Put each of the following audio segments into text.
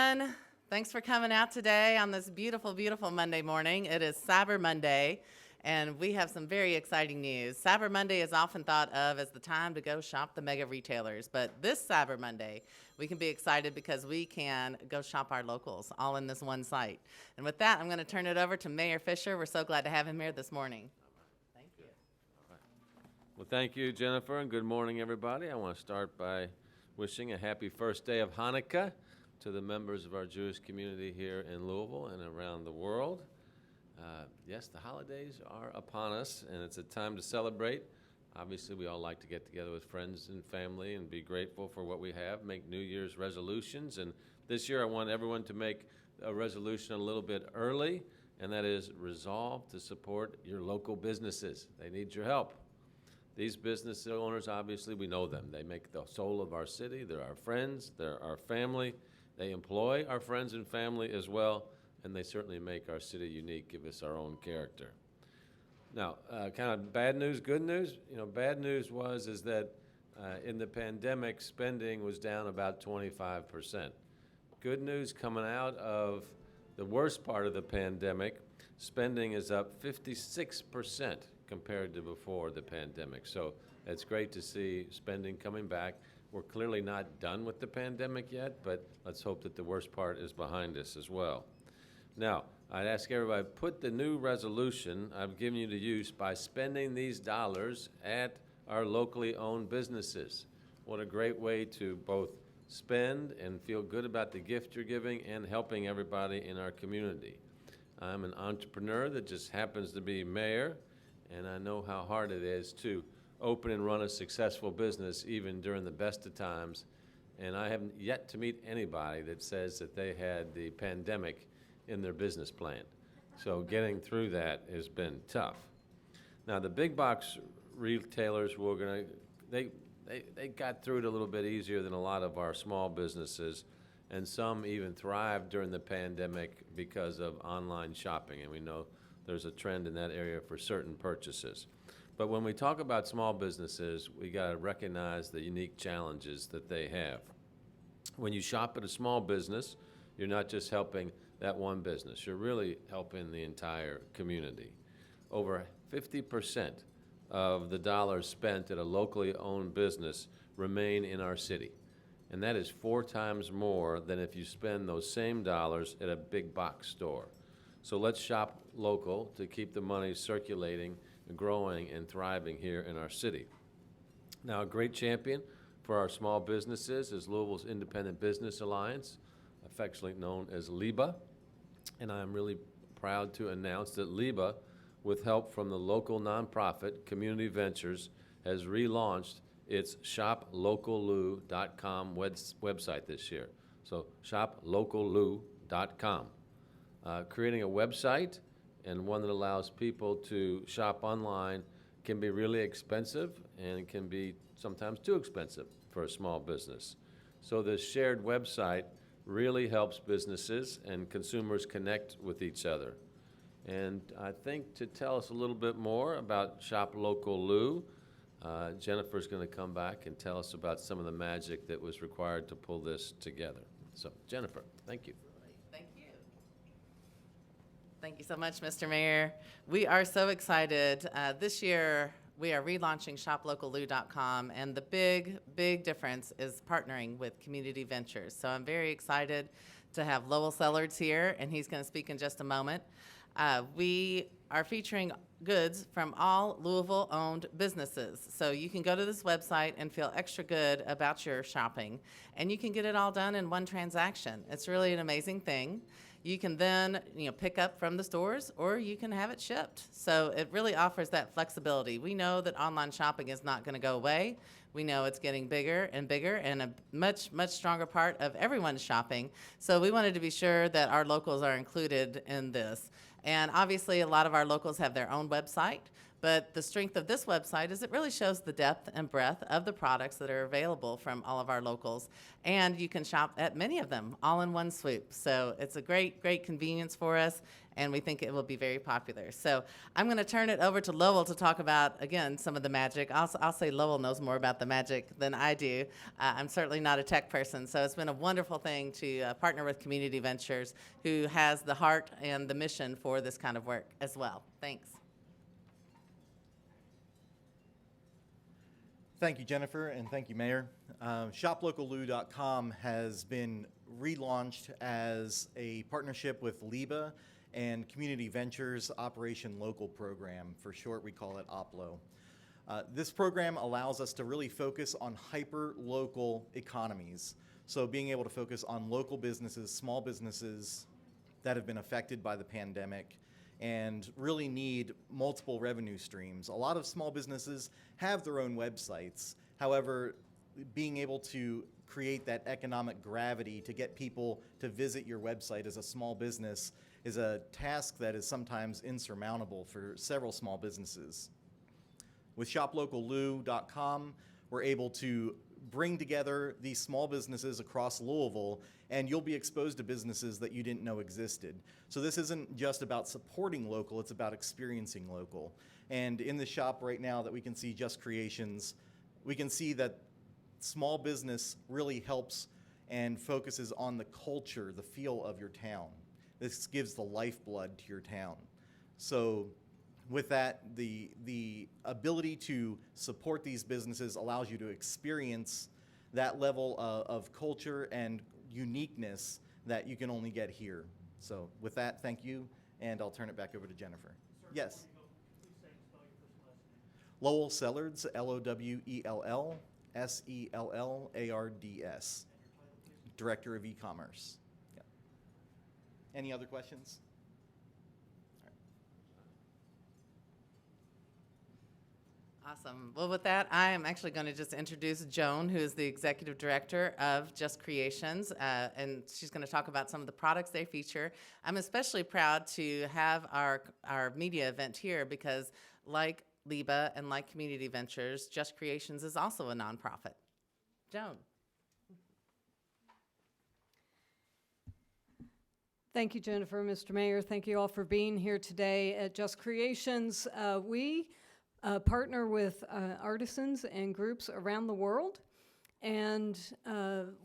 everyone. Thanks for coming out today on this beautiful, beautiful Monday morning. It is Cyber Monday, and we have some very exciting news. Cyber Monday is often thought of as the time to go shop the mega retailers, but this Cyber Monday, we can be excited because we can go shop our locals all in this one site. And with that, I'm going to turn it over to Mayor Fischer. We're so glad to have him here this morning. Thank you. Well, thank you, Jennifer, and good morning, everybody. I want to start by wishing a happy first day of Hanukkah to the members of our Jewish community here in Louisville and around the world. Yes, the holidays are upon us, and it's a time to celebrate. Obviously, we all like to get together with friends and family and be grateful for what we have, make New Year's resolutions. And this year, I want everyone to make a resolution a little bit early, and that is resolve to support your local businesses. They need your help. These business owners, obviously, we know them. They make the soul of our city. They're our friends. They're our family. They employ our friends and family as well, and they certainly make our city unique, give us our own character. Now, kind of bad news, good news. You know, bad news is that in the pandemic, spending was down about 25%. Good news coming out of the worst part of the pandemic, spending is up 56% compared to before the pandemic. So it's great to see spending coming back. We're clearly not done with the pandemic yet, but let's hope that the worst part is behind us as well. Now, I'd ask everybody, put the new resolution I've given you to use by spending these dollars at our locally owned businesses. What a great way to both spend and feel good about the gift you're giving and helping everybody in our community. I'm an entrepreneur that just happens to be mayor, and I know how hard it is to open and run a successful business even during the best of times. And I haven't yet to meet anybody that says that they had the pandemic in their business plan. So getting through that has been tough. Now the big box retailers, they got through it a little bit easier than a lot of our small businesses, and some even thrived during the pandemic because of online shopping, and we know there's a trend in that area for certain purchases. But when we talk about small businesses, we got to recognize the unique challenges that they have. When you shop at a small business, you're not just helping that one business, you're really helping the entire community. Over 50% of the dollars spent at a locally owned business remain in our city. And that is 4 times more than if you spend those same dollars at a big box store. So let's shop local to keep the money circulating, growing, and thriving here in our city. Now, a great champion for our small businesses is Louisville's Independent Business Alliance, affectionately known as LIBA. And I'm really proud to announce that LIBA, with help from the local nonprofit Community Ventures, has relaunched its shoplocallou.com website this year. So shoplocallou.com. Creating a website and one that allows people to shop online can be really expensive and can be sometimes too expensive for a small business. So this shared website really helps businesses and consumers connect with each other. And I think to tell us a little bit more about Shop Local Lou, Jennifer's going to come back and tell us about some of the magic that was required to pull this together. So, Jennifer, thank you. Thank you so much, Mr. Mayor. We are so excited. This year, we are relaunching shoplocallou.com, and the big difference is partnering with Community Ventures. So I'm very excited to have Lowell SELLARDS here, and he's going to speak in just a moment. We are featuring goods from all Louisville-owned businesses. So you can go to this website and feel extra good about your shopping, and you can get it all done in one transaction. It's really an amazing thing. You can then, pick up from the stores, or you can have it shipped. So it really offers that flexibility. We know that online shopping is not going to go away. We know it's getting bigger and a much stronger part of everyone's shopping. So we wanted to be sure that our locals are included in this. And obviously, a lot of our locals have their own website, But the strength of this website is it really shows the depth and breadth of the products that are available from all of our locals. And you can shop at many of them all in one swoop. So it's a great, great convenience for us, and we think it will be very popular. So I'm going to turn it over to Lowell to talk about, again, some of the magic. I'll say Lowell knows more about the magic than I do. I'm certainly not a tech person, so it's been a wonderful thing to partner with Community Ventures, who has the heart and the mission for this kind of work as well. Thanks. Thank you, Jennifer, and thank you, Mayor. ShopLocalLou.com has been relaunched as a partnership with LIBA and Community Ventures Operation Local program. For short, we call it OPLO. This program allows us to really focus on hyper-local economies. So being able to focus on local businesses, small businesses that have been affected by the pandemic and really need multiple revenue streams. A lot of small businesses have their own websites. However, being able to create that economic gravity to get people to visit your website as a small business is a task that is sometimes insurmountable for several small businesses. With ShopLocalLou.com, we're able to bring together these small businesses across Louisville, and you'll be exposed to businesses that you didn't know existed. So this isn't just about supporting local, it's about experiencing local. And in the shop right now that we can see Just Creations, we can see that small business really helps and focuses on the culture, the feel of your town. This gives the lifeblood to your town. So with that, the ability to support these businesses allows you to experience that level of culture and uniqueness that you can only get here. So with that, thank you, and I'll turn it back over to Jennifer. Sir, yes. please say and spell your first and last name. Lowell Sellards, Lowell, Sellards. Director of E-commerce. Yeah. Any other questions? Awesome. Well, with that, I am actually going to just introduce Joan, who is the executive director of Just Creations, and she's going to talk about some of the products they feature. I'm especially proud to have our media event here because, like LIBA and like Community Ventures, Just Creations is also a nonprofit. Joan. Thank you, Jennifer, Mr. Mayor. Thank you all for being here today at Just Creations. We partner with artisans and groups around the world, and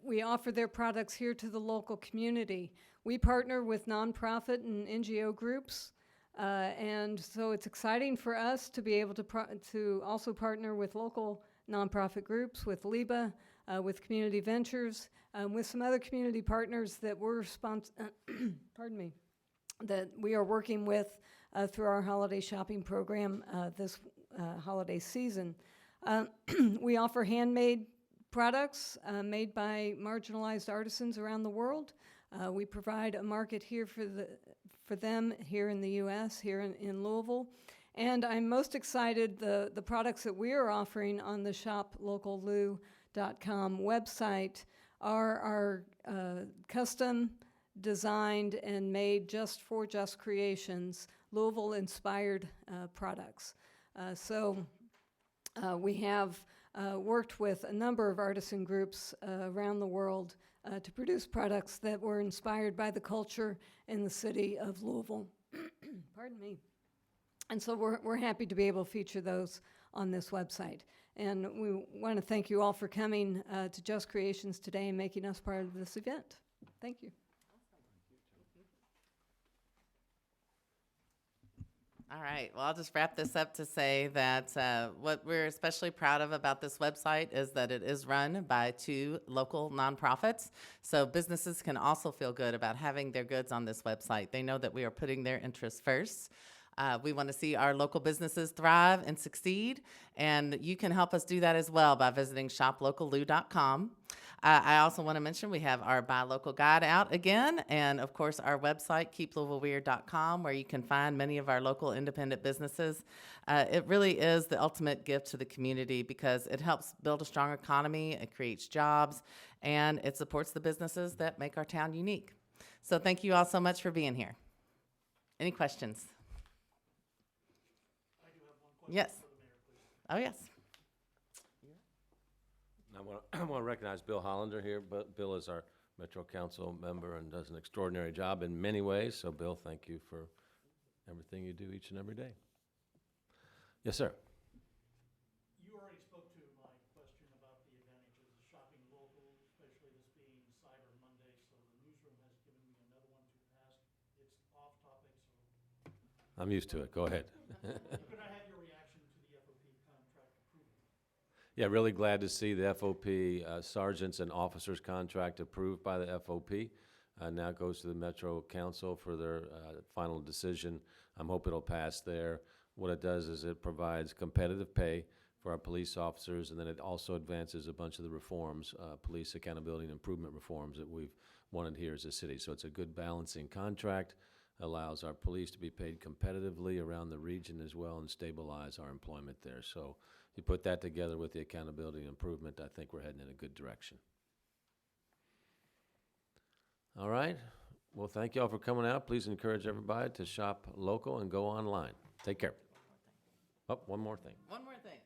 we offer their products here to the local community. We partner with nonprofit and NGO groups, and so it's exciting for us to be able to also partner with local nonprofit groups, with LIBA, with Community Ventures, with some other community partners that we're that we are working with through our holiday shopping program this holiday season. We offer handmade products made by marginalized artisans around the world. We provide a market here for them here in the U.S., here in Louisville. And I'm most excited the products that we are offering on the ShopLocalLou.com website are our custom designed and made just for Just Creations, Louisville-inspired products. We have worked with a number of artisan groups around the world to produce products that were inspired by the culture in the city of Louisville. Pardon me. And so we're happy to be able to feature those on this website. And we want to thank you all for coming to Just Creations today and making us part of this event. Thank you. All right. Well, I'll just wrap this up to say that what we're especially proud of about this website is that it is run by 2 local nonprofits. So businesses can also feel good about having their goods on this website. They know that we are putting their interests first. We want to see our local businesses thrive and succeed, and you can help us do that as well by visiting ShopLocalLou.com. I also want to mention we have our Buy Local Guide out again, and of course our website, KeepLouisvilleWeird.com, where you can find many of our local independent businesses. It really is the ultimate gift to the community because it helps build a strong economy, it creates jobs, and it supports the businesses that make our town unique. So thank you all so much for being here. Any questions? Yes. Oh, yes. I want to recognize Bill Hollander here, but Bill is our Metro Council member and does an extraordinary job in many ways. So, Bill, thank you for everything you do each and every day. Yes, sir. You already spoke to my question about the advantages of shopping local, especially this being Cyber Monday, so the newsroom has given me another one to ask. It's off topic, so I'm used to it. Go ahead. could I have your reaction to the FOP contract approval? Yeah, really glad to see the FOP sergeants and officers contract approved by the FOP. Now it goes to the Metro Council for their final decision. I'm hoping it'll pass there. What it does is it provides competitive pay for our police officers, and then it also advances a bunch of the reforms, police accountability and improvement reforms that we've wanted here as a city. So it's a good balancing contract, allows our police to be paid competitively around the region as well and stabilize our employment there. So you put that together with the accountability and improvement, I think we're heading in a good direction. All right. Well, thank you all for coming out. Please encourage everybody to shop local and go online. Take care. Oh, one more thing. One more thing.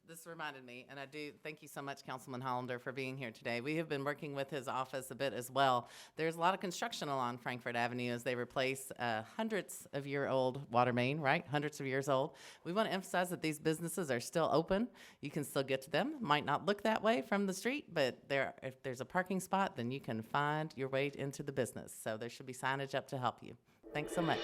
This reminded me, and I do thank you so much, Councilman Hollander, for being here today. We have been working with his office a bit as well. There's a lot of construction along Frankfurt Avenue as they replace hundreds of year old water main, right? Hundreds of years old. We want to emphasize that these businesses are still open. You can still get to them. Might not look that way from the street, but if there's a parking spot, then you can find your way into the business. So there should be signage up to help you. Thanks so much.